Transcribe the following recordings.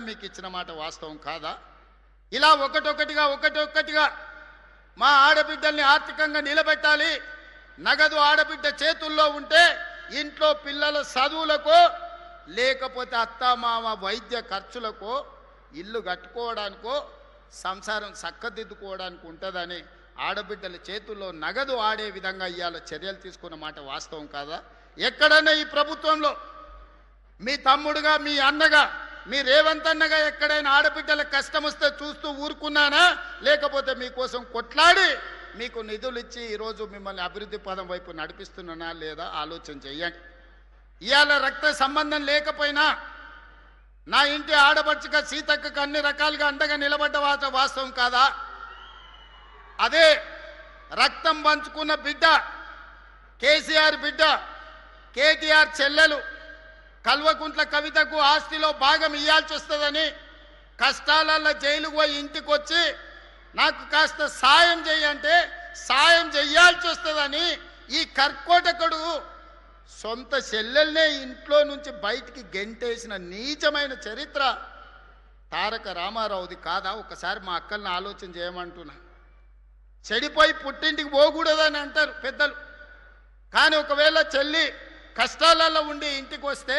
మీకు ఇచ్చిన మాట వాస్తవం కాదా? ఇలా ఒకటొక్కటిగా మా ఆడబిడ్డల్ని ఆర్థికంగా నిలబెట్టాలి. నగదు ఆడబిడ్డ చేతుల్లో ఉంటే ఇంట్లో పిల్లల చదువులకో లేకపోతే అత్తామామ వైద్య ఖర్చులకో ఇల్లు కట్టుకోవడానికో సంసారం చక్కదిద్దుకోవడానికి ఉంటుందని ఆడబిడ్డల చేతుల్లో నగదు ఆడే విధంగా ఇవాళ చర్యలు తీసుకున్న మాట వాస్తవం కాదా? ఎక్కడన్నా ఈ ప్రభుత్వంలో మీ తమ్ముడుగా మీ అన్నగా మీ రేవంత్ అన్నగా ఎక్కడైనా ఆడబిడ్డల కష్టం వస్తే చూస్తూ ఊరుకున్నానా? లేకపోతే మీకోసం కొట్లాడి మీకు నిధులు ఇచ్చి ఈరోజు మిమ్మల్ని అభివృద్ధి పదం వైపు నడిపిస్తున్నానా లేదా ఆలోచన చెయ్యండి. ఇవాళ రక్త సంబంధం లేకపోయినా నా ఇంటి ఆడపడుచుగా సీతక్కకు అన్ని రకాలుగా అండగా నిలబడ్డ వాస్తవం కాదా? అదే రక్తం పంచుకున్న బిడ్డ కేసీఆర్ బిడ్డ కేటీఆర్ చెల్లెలు కల్వకుంట్ల కవితకు ఆస్తిలో భాగం ఇవ్వాల్సి వస్తుందని కష్టాలలో జైలుకు పోయి ఇంటికి వచ్చి నాకు కాస్త సాయం చేయంటే సాయం చేయాల్సి వస్తుందని ఈ కర్కోటకుడు సొంత చెల్లెల్నే ఇంట్లో నుంచి బయటికి గెంటేసిన నీచమైన చరిత్ర తారక రామారావుది కాదా? ఒకసారి మా అక్కల్ని ఆలోచన చేయమంటున్నా. చెడిపోయి పుట్టింటికి పోకూడదని అంటారు పెద్దలు, కానీ ఒకవేళ చెల్లి కష్టాలలో ఉండి ఇంటికి వస్తే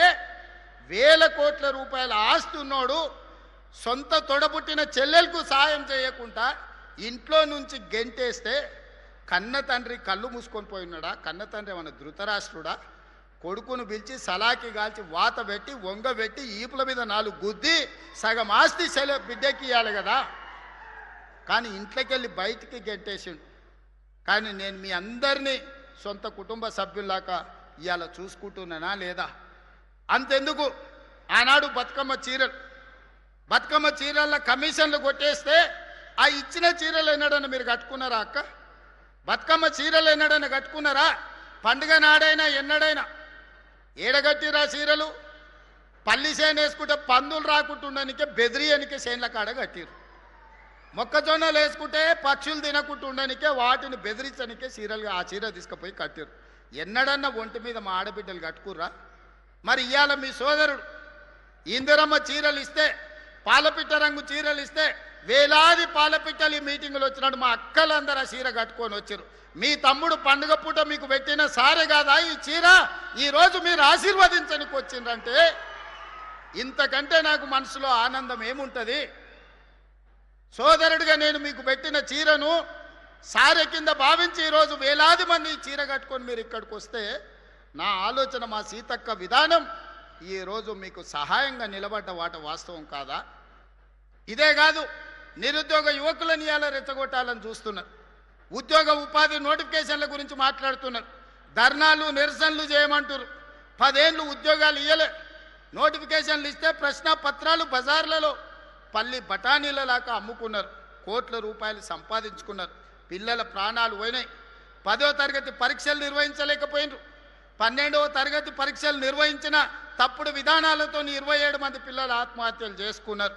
వేల కోట్ల రూపాయల ఆస్తి ఉన్నోడు సొంత తొడబుట్టిన చెల్లెలకు సాయం చేయకుండా ఇంట్లో నుంచి గెంటేస్తే కన్న తండ్రి కళ్ళు మూసుకొని పోయి ఉన్నాడా? కన్న తండ్రి ఏమన్నా ధృతరాష్ట్రుడా? కొడుకును పిలిచి సలాకి కాల్చి వాత పెట్టి వంగబెట్టి ఈపుల మీద 4 గుద్ది సగం ఆస్తి బిడ్డకి ఇవ్వాలి కదా. కానీ ఇంట్లోకి వెళ్ళి బయటికి గెంటేసిండు. కానీ నేను మీ అందరినీ సొంత కుటుంబ సభ్యుల్లాగా ఇవాళ చూసుకుంటున్నానా లేదా? అంతెందుకు, ఆనాడు బతుకమ్మ చీరల కమిషన్లు కొట్టేస్తే ఆ ఇచ్చిన చీరలు ఎన్నడన్నా మీరు కట్టుకున్నారా అక్క? బతుకమ్మ చీరలు ఎన్నడన్నా కట్టుకున్నారా? పండుగ నాడైనా ఎన్నడైనా ఏడగట్టిరా చీరలు? పల్లి చేను వేసుకుంటే పందులు రాకుంటుండనికే బెదిరియనికే చేన్ల కాడ కట్టిరు. మొక్కజొన్నలు వేసుకుంటే పక్షులు తినకుంటుండనికే వాటిని బెదిరించనికే చీరలుగా ఆ చీర తీసుకుపోయి కట్టిరు. ఎన్నడన్నా ఒంటి మీద మా ఆడబిడ్డలు కట్టుకుర్రా? మరి ఇవాళ మీ సోదరుడు ఇందిరమ్మ చీరలు ఇస్తే, పాలపిట్ట రంగు చీరలు ఇస్తే వేలాది పాలపిట్టలు ఈ మీటింగులు వచ్చినాడు మా అక్కలందరూ ఆ చీర కట్టుకొని వచ్చారు. మీ తమ్ముడు పండుగ పూట మీకు పెట్టిన సారే కాదా ఈ చీర? ఈరోజు మీరు ఆశీర్వదించడానికి వచ్చిందంటే ఇంతకంటే నాకు మనసులో ఆనందం ఏముంటుంది? సోదరుడిగా నేను మీకు పెట్టిన చీరను సారె కింద భావించి ఈరోజు వేలాది మంది చీర కట్టుకొని మీరు ఇక్కడికి వస్తే నా ఆలోచన మా సీతక్క విధానం ఈరోజు మీకు సహాయంగా నిలబడ్డ వాస్తవం కాదా? ఇదే కాదు, నిరుద్యోగ యువకులను ఇలా రెచ్చగొట్టాలని చూస్తున్నారు. ఉద్యోగ ఉపాధి నోటిఫికేషన్ల గురించి మాట్లాడుతున్నారు. ధర్నాలు నిరసనలు చేయమంటారు. 10 ఏళ్ళు ఉద్యోగాలు ఇయ్యలే. నోటిఫికేషన్లు ఇస్తే ప్రశ్న పత్రాలు బజార్లలో పల్లి బఠానీలలాగా అమ్ముకున్నారు. కోట్ల రూపాయలు సంపాదించుకున్నారు. పిల్లల ప్రాణాలు పోయినాయి. 10వ తరగతి పరీక్షలు నిర్వహించలేకపోయినారు. 12వ తరగతి పరీక్షలు నిర్వహించిన తప్పుడు విధానాలతో 27 మంది పిల్లలు ఆత్మహత్యలు చేసుకున్నారు.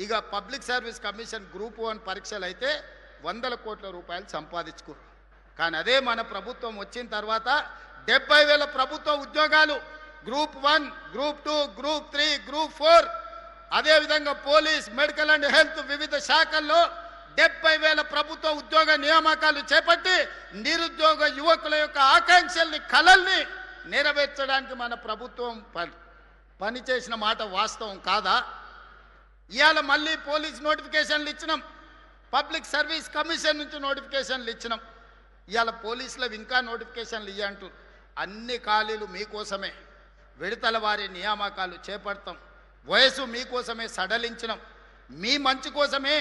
ఇక పబ్లిక్ సర్వీస్ కమిషన్ గ్రూప్ 1 పరీక్షలు అయితే 100 కోట్ల రూపాయలు సంపాదించుకున్నారు. కానీ అదే మన ప్రభుత్వం వచ్చిన తర్వాత 70,000 ప్రభుత్వ ఉద్యోగాలు గ్రూప్ 1, గ్రూప్ 2, గ్రూప్ 3, గ్రూప్ 4 అదేవిధంగా పోలీస్, మెడికల్ అండ్ హెల్త్ వివిధ శాఖల్లో 70,000 ప్రభుత్వ ఉద్యోగ నియామకాలు చేపట్టి నిరుద్యోగ యువకుల యొక్క ఆకాంక్షల్ని కలల్ని నెరవేర్చడానికి మన ప్రభుత్వం పనిచేసిన మాట వాస్తవం కాదా? ఇవాళ మళ్ళీ పోలీస్ నోటిఫికేషన్లు ఇచ్చినాం, పబ్లిక్ సర్వీస్ కమిషన్ నుంచి నోటిఫికేషన్లు ఇచ్చినాం. ఇవాళ పోలీసులు ఇంకా నోటిఫికేషన్లు ఇవ్వంటూ అన్ని ఖాళీలు మీకోసమే. విడతల వారి నియామకాలు చేపడతాం. వయసు మీకోసమే సడలించినాం. మీ మంచి కోసమే,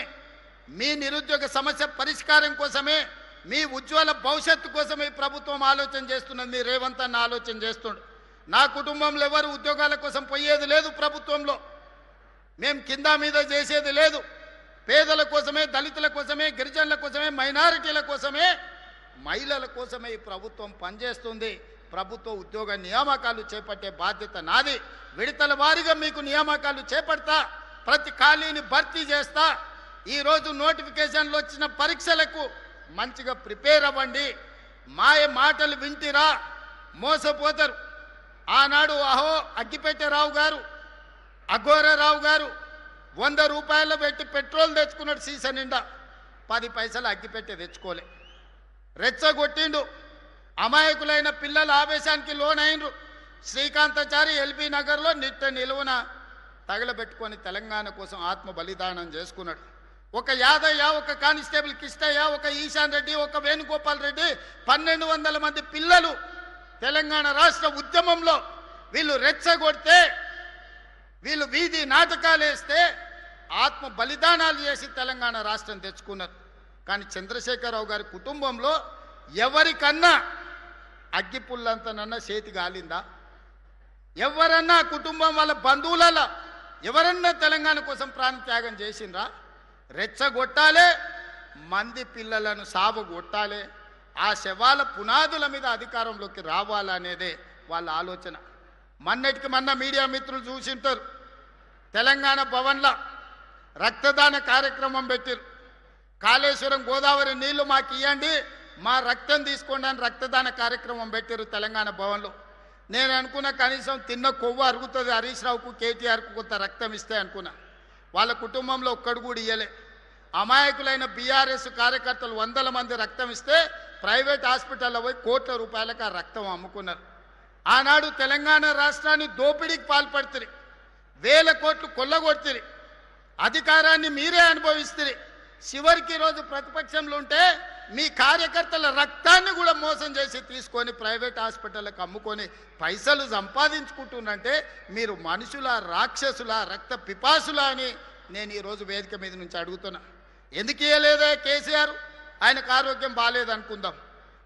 మీ నిరుద్యోగ సమస్య పరిష్కారం కోసమే, మీ ఉజ్వల భవిష్యత్తు కోసమే ప్రభుత్వం ఆలోచన చేస్తున్నది. మీ రేవంత్ అన్న ఆలోచన చేస్తుండు. నా కుటుంబంలో ఎవరు ఉద్యోగాల కోసం పోయేది లేదు. ప్రభుత్వంలో మేము కింద మీద చేసేది లేదు. పేదల కోసమే, దళితుల కోసమే, గిరిజనుల కోసమే, మైనారిటీల కోసమే, మహిళల కోసమే ఈ ప్రభుత్వం పనిచేస్తుంది. ప్రభుత్వ ఉద్యోగ నియామకాలు చేపట్టే బాధ్యత నాది. విడతల వారీగా మీకు నియామకాలు చేపడతా, ప్రతి ఖాళీని భర్తీ చేస్తా. ఈరోజు నోటిఫికేషన్లు వచ్చిన పరీక్షలకు మంచిగా ప్రిపేర్ అవ్వండి. మాయ మాటలు వింటిరా మోసపోతారు. ఆనాడు అహో అగ్గిపెట్టె రావు గారు, అఘోరరావు గారు, 100 రూపాయలు పెట్టి పెట్రోల్ తెచ్చుకున్నాడు సీసా నిండా, 10 పైసలు అగ్గిపెట్టి తెచ్చుకోలే. రెచ్చగొట్టిండు. అమాయకులైన పిల్లల ఆవేశానికి లోనైనరు. శ్రీకాంతాచారి ఎల్బీ నగర్లో నిలువున తగలబెట్టుకొని తెలంగాణ కోసం ఆత్మ బలిదానం చేసుకున్నాడు. ఒక యాదయ్య, ఒక కానిస్టేబుల్ కిష్టయ్య, ఒక ఈశాన్ రెడ్డి, ఒక వేణుగోపాల్ రెడ్డి, 1200 మంది పిల్లలు తెలంగాణ రాష్ట్ర ఉద్యమంలో వీళ్ళు రెచ్చగొడితే, వీళ్ళు వీధి నాటకాలు వేస్తే ఆత్మ బలిదానాలు చేసి తెలంగాణ రాష్ట్రం తెచ్చుకున్నారు. కానీ చంద్రశేఖరరావు గారి కుటుంబంలో ఎవరికన్నా అగ్గిపుల్లంతనన్నా చేతి గాలిందా? ఎవరన్నా కుటుంబం వాళ్ళ బంధువులలో ఎవరన్నా తెలంగాణ కోసం ప్రాణత్యాగం చేసిండ్రా? రెచ్చగొట్టాలే, మంది పిల్లలను సావగొట్టాలే, ఆ శవాల పునాదుల మీద అధికారంలోకి రావాలనేదే వాళ్ళ ఆలోచన. మొన్నటికి మొన్న మీడియా మిత్రులు చూసింటారు, తెలంగాణ భవన్లో రక్తదాన కార్యక్రమం పెట్టారు. కాళేశ్వరం గోదావరి నీళ్లు మాకు ఇవ్వండి, మా రక్తం తీసుకోండి అని రక్తదాన కార్యక్రమం పెట్టారు తెలంగాణ భవన్లో. నేను అనుకున్న కనీసం తిన్న కొవ్వు అరుగుతుంది, హరీష్ రావుకు కేటీఆర్కు కొంత రక్తం ఇస్తే అనుకున్నా. వాళ్ళ కుటుంబంలో ఒక్కడు కూడా ఇయ్యలే. అమాయకులైన బీఆర్ఎస్ కార్యకర్తలు 100 మంది రక్తం ఇస్తే ప్రైవేట్ హాస్పిటల్లో పోయి కోట్ల రూపాయలకు ఆ రక్తం అమ్ముకున్నారు. ఆనాడు తెలంగాణ రాష్ట్రాన్ని దోపిడీకి పాల్పడుతుంది, 1000 కోట్లు కొల్లగొడుతుంది, అధికారాన్ని మీరే అనుభవిస్తుంది. చివరికి రోజు ప్రతిపక్షంలో ఉంటే మీ కార్యకర్తల రక్తాన్ని కూడా మోసం చేసి తీసుకొని ప్రైవేట్ హాస్పిటల్కి అమ్ముకొని పైసలు సంపాదించుకుంటున్నంటే మీరు మనుషుల, రాక్షసుల, రక్త పిపాసులా అని నేను ఈరోజు వేదిక మీద నుంచి అడుగుతున్నా. ఎందుకు ఇవ్వలేదే కేసీఆర్? ఆయనకు ఆరోగ్యం బాగాలేదనుకుందాం.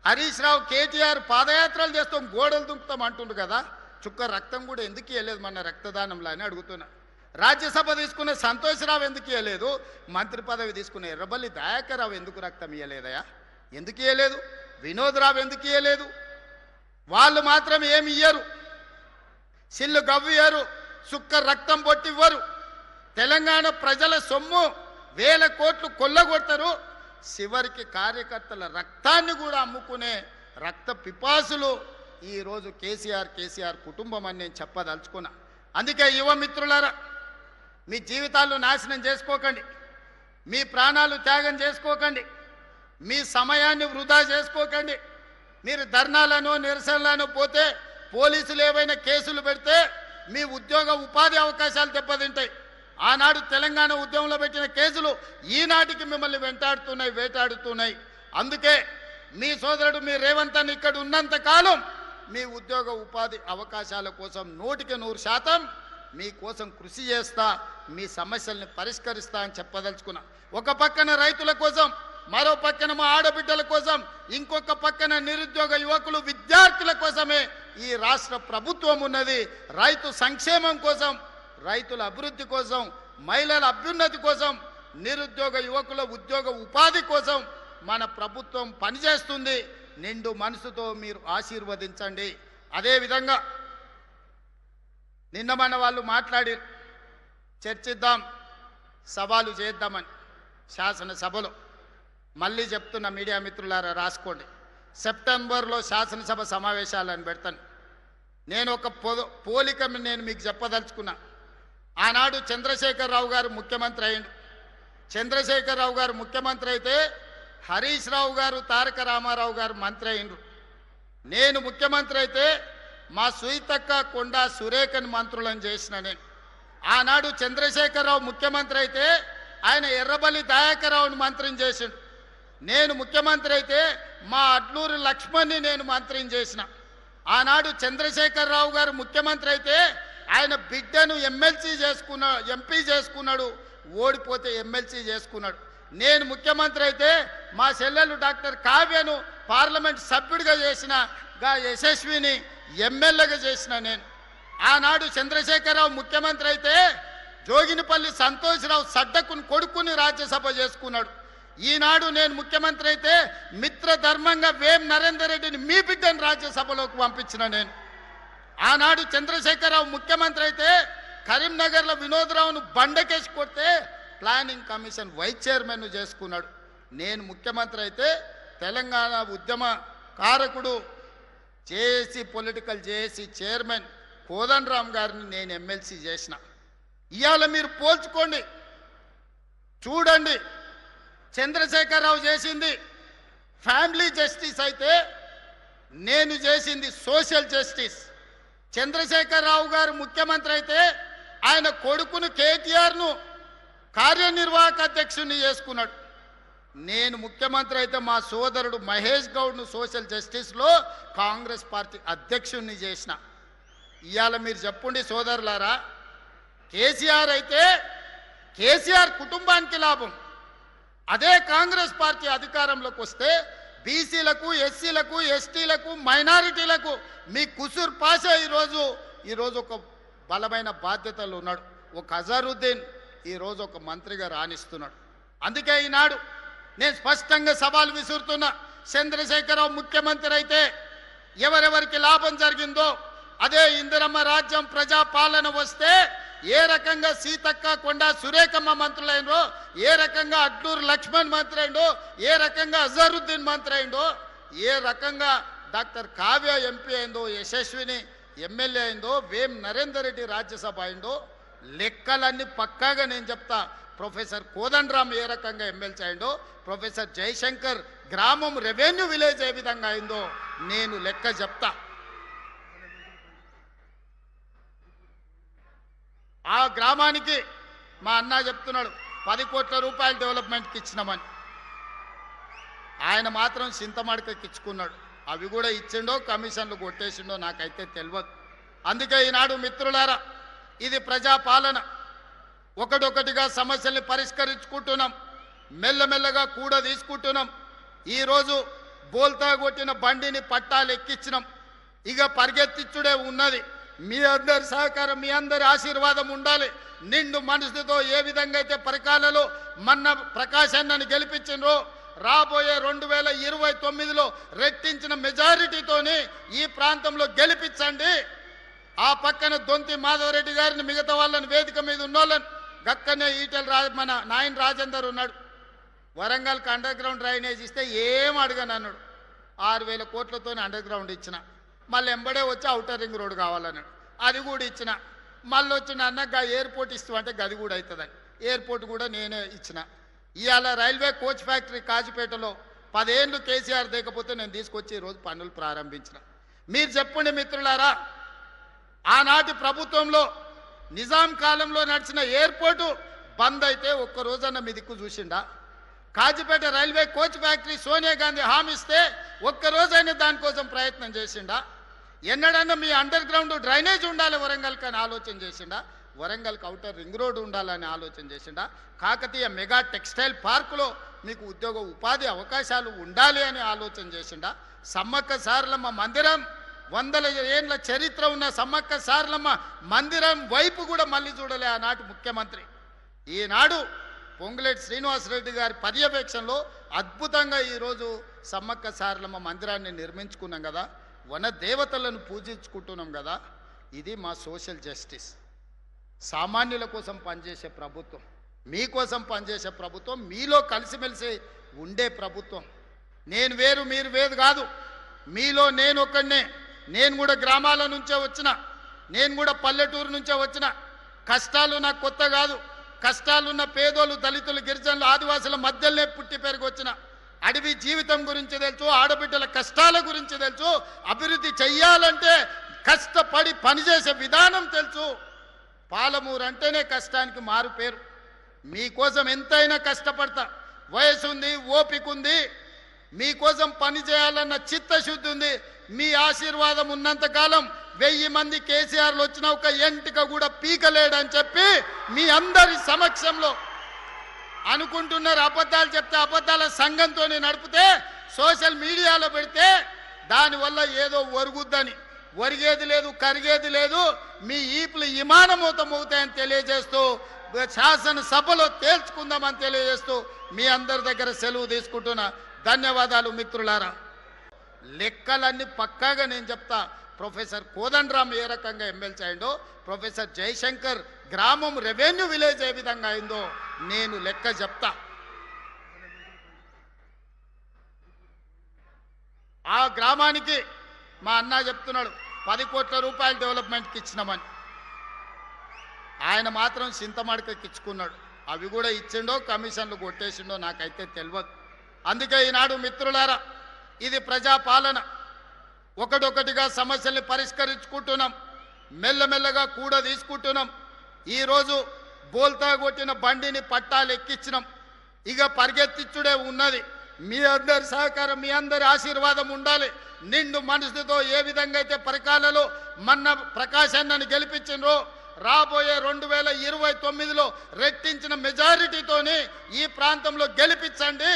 హరీష్ రావు, కేటీఆర్ పాదయాత్రలు చేస్తాం, గోడలు దుంకుతాం అంటుండు కదా, చుక్క రక్తం కూడా ఎందుకు ఇవ్వలేదు మన రక్తదానంలో అని అడుగుతున్నా. రాజ్యసభ తీసుకున్న సంతోష్రావు ఎందుకు ఇవ్వలేదు? మంత్రి పదవి తీసుకున్న ఎర్రబల్లి దయాకర్ రావు ఎందుకు రక్తం ఇవ్వలేదయా? ఎందుకు ఇవ్వలేదు? వినోద్ రావు ఎందుకు ఇవ్వలేదు? వాళ్ళు మాత్రం ఏమి ఇయ్యరు, సిల్లు గవ్వియ్యరు, చుక్క రక్తం పొట్టివ్వరు. తెలంగాణ ప్రజల సొమ్ము 1000 కోట్లు కొల్లగొడతారు. చివరికి కార్యకర్తల రక్తాన్ని కూడా అమ్ముకునే రక్త పిపాసులు ఈరోజు కేసీఆర్ కుటుంబం అని నేను చెప్పదలుచుకున్నా. అందుకే యువ మిత్రులారా, మీ జీవితాలు నాశనం చేసుకోకండి, మీ ప్రాణాలు త్యాగం చేసుకోకండి, మీ సమయాన్ని వృధా చేసుకోకండి. మీరు ధర్నాలను, నిరసనలను పోతే పోలీసులు ఏవైనా కేసులు పెడితే మీ ఉద్యోగ ఉపాధి అవకాశాలు దెబ్బతింటాయి. ఆనాడు తెలంగాణ ఉద్యమంలో పెట్టిన కేసులు ఈనాటికి మిమ్మల్ని వెంటాడుతున్నాయి, వేటాడుతున్నాయి. అందుకే మీ సోదరుడు మీ రేవంత్ అన్న ఇక్కడ ఉన్నంత కాలం మీ ఉద్యోగ ఉపాధి అవకాశాల కోసం 100% మీకోసం కృషి చేస్తా, మీ సమస్యల్ని పరిష్కరిస్తా అని చెప్పదలుచుకున్నా. ఒక పక్కన రైతుల కోసం, మరో పక్కన మా ఆడబిడ్డల కోసం, ఇంకొక పక్కన నిరుద్యోగ యువకులు, విద్యార్థుల కోసమే ఈ రాష్ట్ర ప్రభుత్వం ఉన్నది. రైతు సంక్షేమం కోసం, రైతుల అభివృద్ధి కోసం, మహిళల అభ్యున్నతి కోసం, నిరుద్యోగ యువకుల ఉద్యోగ ఉపాధి కోసం మన ప్రభుత్వం పనిచేస్తుంది. నిండు మనసుతో మీరు ఆశీర్వదించండి. అదేవిధంగా నిన్న మన వాళ్ళు మాట్లాడి చర్చిద్దాం, సవాలు చేద్దామని శాసనసభలో. మళ్ళీ చెప్తున్న మీడియా మిత్రులారా రాసుకోండి, సెప్టెంబర్లో శాసనసభ సమావేశాలను పెడతాను. నేను ఒక పోలిక నేను మీకు చెప్పదలుచుకున్నా. ఆనాడు చంద్రశేఖరరావు గారు ముఖ్యమంత్రి అయ్యిండు. చంద్రశేఖరరావు గారు ముఖ్యమంత్రి అయితే హరీష్ రావు గారు, తారక రామారావు గారు మంత్రి అయ్యిండ్రు. నేను ముఖ్యమంత్రి అయితే మా సుయితక్క, కొండా సురేఖని మంత్రులను చేసిన నేను. ఆనాడు చంద్రశేఖరరావు ముఖ్యమంత్రి అయితే ఆయన ఎర్రబల్లి దయాకర్రావుని మంత్రిని చేసిండు. నేను ముఖ్యమంత్రి అయితే మా అడ్లూరు లక్ష్మణ్ని నేను మంత్రిని చేసిన. ఆనాడు చంద్రశేఖరరావు గారు ముఖ్యమంత్రి అయితే ఆయన బిడ్డను ఎంపీ చేసుకున్నాడు, ఓడిపోతే ఎమ్మెల్సీ చేసుకున్నాడు. నేను ముఖ్యమంత్రి అయితే మా చెల్లెలు డాక్టర్ కావ్యను పార్లమెంట్ సభ్యుడిగా చేసిన, యశస్విని ఎమ్మెల్యేగా చేసిన నేను. ఆనాడు చంద్రశేఖరరావు ముఖ్యమంత్రి అయితే జోగినిపల్లి సంతోష్రావు సడ్డకుని కొడుకుని రాజ్యసభ చేసుకున్నాడు. ఈనాడు నేను ముఖ్యమంత్రి అయితే మిత్రధర్మంగా వేం నరేందర్ రెడ్డిని, మీ బిడ్డను రాజ్యసభలోకి పంపించిన నేను. ఆనాడు చంద్రశేఖరరావు ముఖ్యమంత్రి అయితే కరీంనగర్లో వినోద్రావును బండకేసి కొడితే ప్లానింగ్ కమిషన్ వైస్ చైర్మన్ చేసుకున్నాడు. నేను ముఖ్యమంత్రి అయితే తెలంగాణ ఉద్యమ కారకుడు JAC political JAC chairman Kodandaram గారిని నేను ఎమ్మెల్సీ చేసిన. ఇవాళ మీరు పోల్చుకోండి, చూడండి, చంద్రశేఖరరావు చేసింది ఫ్యామిలీ జస్టిస్ అయితే నేను చేసింది సోషల్ జస్టిస్. చంద్రశేఖరరావు గారు ముఖ్యమంత్రి అయితే ఆయన కొడుకును కేటీఆర్ను కార్యనిర్వాహక అధ్యక్షుడిని చేసుకున్నాడు. నేను ముఖ్యమంత్రి అయితే మా సోదరుడు మహేష్ గౌడ్ను సోషల్ జస్టిస్లో కాంగ్రెస్ పార్టీ అధ్యక్షుడిని చేసిన. ఇవాళ మీరు చెప్పండి సోదరులారా, కేసీఆర్ అయితే కేసీఆర్ కుటుంబానికి లాభం. అదే కాంగ్రెస్ పార్టీ అధికారంలోకి వస్తే బీసీలకు, ఎస్సీలకు, ఎస్టీలకు, మైనారిటీలకు మీ కుసూర్ పాషా ఈరోజు ఒక బలమైన బాధ్యతలు ఉన్నాడు. ఒక అజరుద్దీన్ ఈరోజు ఒక మంత్రిగా రాణిస్తున్నాడు. అందుకే ఈనాడు నేను స్పష్టంగా సవాల్ విసురుతున్నా, చంద్రశేఖరరావు ముఖ్యమంత్రి అయితే ఎవరెవరికి లాభం జరిగిందో అదే ఇందిరమ్మ రాజ్యం ప్రజాపాలన వస్తే ఏ రకంగా సీతక్క, కొండా సురేఖమ్మ మంత్రులైండో, ఏ రకంగా అడ్లూరు లక్ష్మణ్ మంత్రి అయిండో, ఏ రకంగా అజరుద్దీన్ మంత్రి అయిండో, ఏ రకంగా డాక్టర్ కావ్య ఎంపీ అయిందో, యశస్విని ఎమ్మెల్యే అయిందో, వేం నరేందర్ రెడ్డి రాజ్యసభ అయిందో, లెక్కలన్నీ పక్కాగా నేను చెప్తా. ప్రొఫెసర్ కోదండరామ్ ఏ రకంగా ఎమ్మెల్సీ అయిందో, ప్రొఫెసర్ జయశంకర్ గ్రామం రెవెన్యూ విలేజ్ ఏ విధంగా అయిందో నేను లెక్క చెప్తా. ఆ గ్రామానికి మా అన్న చెప్తున్నాడు 10 కోట్ల రూపాయలు డెవలప్మెంట్కి ఇచ్చినామని. ఆయన మాత్రం చింతమడకకి ఇచ్చుకున్నాడు. అవి కూడా ఇచ్చిండో కమిషన్లు కొట్టేసిండో నాకైతే తెలియదు. అందుకే ఈనాడు మిత్రులారా, ఇది ప్రజాపాలన. ఒకటొకటిగా సమస్యల్ని పరిష్కరించుకుంటున్నాం, మెల్లమెల్లగా కూడా తీసుకుంటున్నాం. ఈరోజు బోల్తా కొట్టిన బండిని పట్టాలు ఎక్కించినాం, ఇక పరిగెత్తిచ్చుడే ఉన్నది. మీ అందరి సహకారం, మీ అందరి ఆశీర్వాదం ఉండాలి. నిండు మనసుతో ఏ విధంగా అయితే పరికాలలో మన్న ప్రకాశాన్ని గెలిపించిండ్రో రాబోయే 2029లో రెట్టించిన మెజారిటీతోని ఈ ప్రాంతంలో గెలిపించండి. ఆ పక్కన దొంతి మాధవరెడ్డి గారిని, మిగతా వాళ్ళని వేదిక మీద ఉన్నోళ్ళని, గక్కనే మన నాయన రాజేందర్ ఉన్నాడు. వరంగల్కి అండర్ గ్రౌండ్ డ్రైనేజ్ ఇస్తే ఏం అడగను అన్నాడు. 6,000 కోట్లతో అండర్ గ్రౌండ్ ఇచ్చిన. మళ్ళీ ఎంబడే వచ్చి ఔటర్ రింగ్ రోడ్ కావాలన్నాడు, అది కూడా ఇచ్చిన. మళ్ళీ వచ్చిన అన్నగా ఎయిర్పోర్ట్ ఇస్తామంటే గది కూడా అవుతుందని ఎయిర్పోర్ట్ కూడా నేనే ఇచ్చిన. ఇవాళ రైల్వే కోచ్ ఫ్యాక్టరీ కాజిపేటలో 10 ఏళ్ళు కేసీఆర్ దిగకపోతే నేను తీసుకొచ్చి ఈరోజు పనులు ప్రారంభించిన. మీరు చెప్పండి మిత్రులారా, ఆనాటి ప్రభుత్వంలో నిజాం కాలంలో నడిచిన ఎయిర్పోర్టు బంద్ అయితే ఒక్క రోజన్న మీ దిక్కు చూసిండా? Kazipet railway coach factory Sonia Gandhi హామీ ఇస్తే ఒక్కరోజైనా దానికోసం ప్రయత్నం చేసిండా? ఎన్నడన్నా మీ అండర్ గ్రౌండ్ డ్రైనేజ్ ఉండాలి వరంగల్కి అని ఆలోచన చేసిండా? వరంగల్కి ఔటర్ రింగ్ రోడ్ ఉండాలని ఆలోచన చేసిండా? కాకతీయ మెగా టెక్స్టైల్ పార్కులో మీకు ఉద్యోగ ఉపాధి అవకాశాలు ఉండాలి అని ఆలోచన చేసిండా? సమ్మక్క సారలమ్మ మందిరం, 100 ఏళ్ళ చరిత్ర ఉన్న సమ్మక్క సారలమ్మ మందిరం వైపు కూడా మళ్ళీ చూడలే ఆనాటి ముఖ్యమంత్రి. ఈనాడు పొంగులేటి శ్రీనివాసరెడ్డి గారి పర్యవేక్షణలో అద్భుతంగా ఈరోజు సమ్మక్క సారలమ్మ మందిరాన్ని నిర్మించుకున్నాం కదా, వన దేవతలను పూజించుకుంటున్నాం కదా. ఇది మా సోషల్ జస్టిస్. సామాన్యుల కోసం పనిచేసే ప్రభుత్వం, మీకోసం పనిచేసే ప్రభుత్వం, మీలో కలిసిమెలిసి ఉండే ప్రభుత్వం. నేను వేరు మీరు వేరు కాదు, మీలో నేను ఒక్కడనే. నేను కూడా గ్రామాల నుంచే వచ్చిన, నేను కూడా పల్లెటూరు నుంచే వచ్చిన. కష్టాలు నాకు కొత్త కాదు. కష్టాలున్న పేదోళ్ళు, దళితులు, గిరిజనులు, ఆదివాసుల మధ్యలోనే పుట్టి పెరిగి వచ్చిన. అడవి జీవితం గురించి తెలుసు, ఆడబిడ్డల కష్టాల గురించి తెలుసు, అభివృద్ధి చెయ్యాలంటే కష్టపడి పనిచేసే విధానం తెలుసు. పాలమూరు అంటేనే కష్టానికి మారు పేరు. మీకోసం ఎంతైనా కష్టపడతా. వయసు ఉంది, ఓపిక ఉంది, మీకోసం పని చేయాలన్న చిత్తశుద్ధి ఉంది. మీ ఆశీర్వాదం ఉన్నంతకాలం 1000 మంది కేసీఆర్లు వచ్చిన ఒక ఎంటిక కూడా పీకలేడని చెప్పి మీ అందరి సమక్షంలో అనుకుంటున్నారు. అబద్ధాలు చెప్తే అబద్ధాల సంఘంతో నడిపితే సోషల్ మీడియాలో పెడితే దానివల్ల ఏదో ఒరుగుద్దని. ఒరిగేది లేదు, కరిగేది లేదు. మీ ఈపులు విమానమూతం అవుతాయని తెలియజేస్తూ, శాసనసభలో తేల్చుకుందామని తెలియజేస్తూ మీ అందరి దగ్గర సెలవు తీసుకుంటున్నా. ధన్యవాదాలు మిత్రులారా. లెక్కలన్నీ పక్కాగా నేను చెప్తా. ప్రొఫెసర్ కోదండరామ్ ఏ రకంగా ఎమ్మెల్సీ అయిందో, ప్రొఫెసర్ జయశంకర్ గ్రామం రెవెన్యూ విలేజ్ ఏ విధంగా అయిందో నేను లెక్క చెప్తా. ఆ గ్రామానికి మా అన్న చెప్తున్నాడు 10 కోట్ల రూపాయలు డెవలప్మెంట్కి ఇచ్చినామని. ఆయన మాత్రం చింతమడకకి ఇచ్చుకున్నాడు. అవి కూడా ఇచ్చిండో కమిషన్లు కొట్టేసిండో నాకైతే తెలియదు. అందుకే ఈనాడు మిత్రులారా, ఇది ప్రజాపాలన. ఒకటొకటిగా సమస్యల్ని పరిష్కరించుకుంటున్నాం, మెల్లమెల్లగా కూడా తీసుకుంటున్నాం. ఈరోజు బోల్తా కొట్టిన బండిని పట్టాలు ఎక్కించినాం, ఇక పరిగెత్తిచ్చుడే ఉన్నది. మీ అందరి సహకారం, మీ అందరి ఆశీర్వాదం ఉండాలి. నిండు మనసుతో ఏ విధంగా అయితే పరికాలలో మన్న ప్రకాశాన్ని గెలిపించిండ్రో, రాబోయే 2029లో రెట్టించిన మెజారిటీతోని ఈ ప్రాంతంలో గెలిపించండి.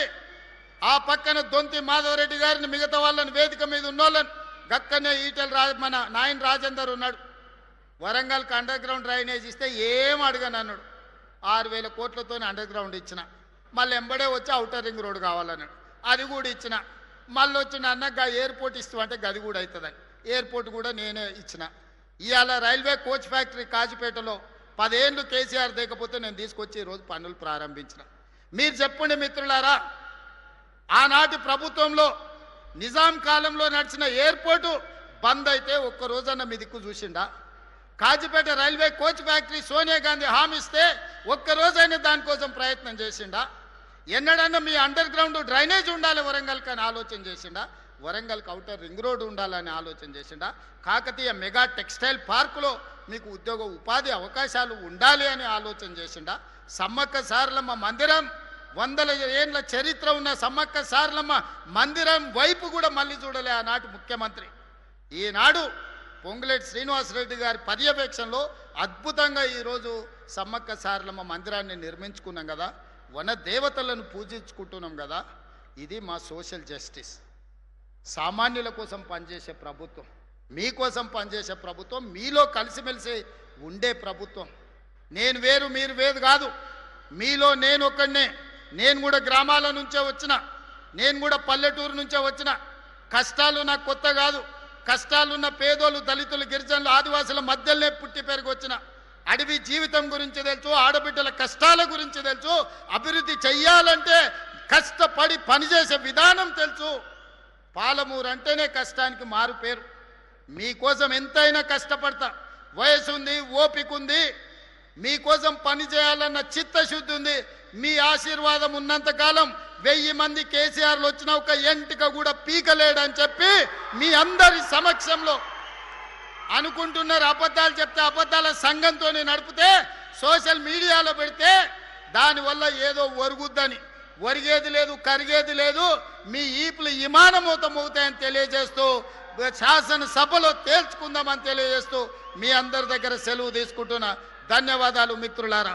ఆ పక్కన దొంతి మాధవరెడ్డి గారిని, మిగతా వాళ్ళని, వేదిక మీద ఉన్నోళ్ళని, గక్కనే మన నాయన రాజేందర్ ఉన్నాడు, వరంగల్కి అండర్ గ్రౌండ్ డ్రైనేజ్ ఇస్తే ఏం అడగను అన్నాడు. 6,000 కోట్లతో అండర్ గ్రౌండ్ ఇచ్చిన. మళ్ళీ ఎంబడే వచ్చి ఔటర్ రింగ్ రోడ్ కావాలన్నాడు, అది కూడా ఇచ్చిన. మళ్ళీ వచ్చిన అన్నగా ఎయిర్పోర్ట్ ఇస్తామంటే గది కూడా అవుతుందని ఎయిర్పోర్ట్ కూడా నేనే ఇచ్చిన. ఇవాళ రైల్వే కోచ్ ఫ్యాక్టరీ కాజిపేటలో 10 ఏళ్ళు కేసీఆర్ దిగకపోతే నేను తీసుకొచ్చి ఈరోజు పనులు ప్రారంభించిన. మీరు చెప్పండి మిత్రులారా, ఆనాటి ప్రభుత్వంలో నిజాం కాలంలో నడిచిన ఎయిర్పోర్టు బంద్ అయితే ఒక్క రోజన్న మీ దిక్కు చూసిండా? Kazipet railway coach factory Sonia Gandhi హామీ ఇస్తే ఒక్కరోజైనా దానికోసం ప్రయత్నం చేసిండా? ఎన్నడన్నా మీ అండర్ గ్రౌండ్ డ్రైనేజ్ ఉండాలి వరంగల్కి అని ఆలోచన చేసిండా? వరంగల్కి ఔటర్ రింగ్ రోడ్ ఉండాలని ఆలోచన చేసిండా? కాకతీయ మెగా టెక్స్టైల్ పార్కులో మీకు ఉద్యోగ ఉపాధి అవకాశాలు ఉండాలి అని ఆలోచన చేసిండా? సమ్మక్క సారలమ్మ మందిరం, 100 ఏళ్ళ చరిత్ర ఉన్న సమ్మక్క సారలమ్మ మందిరం వైపు కూడా మళ్ళీ చూడలే ఆనాటి ముఖ్యమంత్రి. ఈనాడు పొంగులేటి శ్రీనివాసరెడ్డి గారి పర్యవేక్షణలో అద్భుతంగా ఈరోజు సమ్మక్క సారలమ్మ మందిరాన్ని నిర్మించుకున్నాం కదా, వన దేవతలను పూజించుకుంటున్నాం కదా. ఇది మా సోషల్ జస్టిస్. సామాన్యుల కోసం పనిచేసే ప్రభుత్వం, మీకోసం పనిచేసే ప్రభుత్వం, మీలో కలిసిమెలిసి ఉండే ప్రభుత్వం. నేను వేరు మీరు వేరు కాదు, మీలో నేను ఒక్కడనే. నేను కూడా గ్రామాల నుంచే వచ్చిన, నేను కూడా పల్లెటూరు నుంచే వచ్చిన. కష్టాలు నాకు కొత్త కాదు. కష్టాలున్న పేదోళ్ళు, దళితులు, గిరిజనులు, ఆదివాసుల మధ్యలోనే పుట్టి పెరిగి వచ్చిన. అడవి జీవితం గురించి తెలుసు, ఆడబిడ్డల కష్టాల గురించి తెలుసు. అభివృద్ధి చెయ్యాలంటే కష్టపడి పనిచేసే విధానం తెలుసు. పాలమూరు అంటేనే కష్టానికి మారు పేరు. మీకోసం ఎంతైనా కష్టపడతా. వయసు ఉంది, ఓపిక ఉంది, మీకోసం పని చేయాలన్న చిత్తశుద్ధి ఉంది. మీ ఆశీర్వాదం ఉన్నంతకాలం 1000 మంది కేసీఆర్లు వచ్చిన ఒక ఎంటిక కూడా పీకలేడని చెప్పి మీ అందరి సమక్షంలో అనుకుంటున్నారు. అబద్ధాలు చెప్తే అబద్ధాల సంఘంతో నడిపితే సోషల్ మీడియాలో పెడితే దానివల్ల ఏదో ఒరుగుద్దని. ఒరిగేది లేదు, కరిగేది లేదు. మీ ఈపులు విమానమూతం అవుతాయని తెలియజేస్తూ, శాసనసభలో తేల్చుకుందామని తెలియజేస్తూ మీ అందరి దగ్గర సెలవు తీసుకుంటున్నా. ధన్యవాదాలు మిత్రులారా.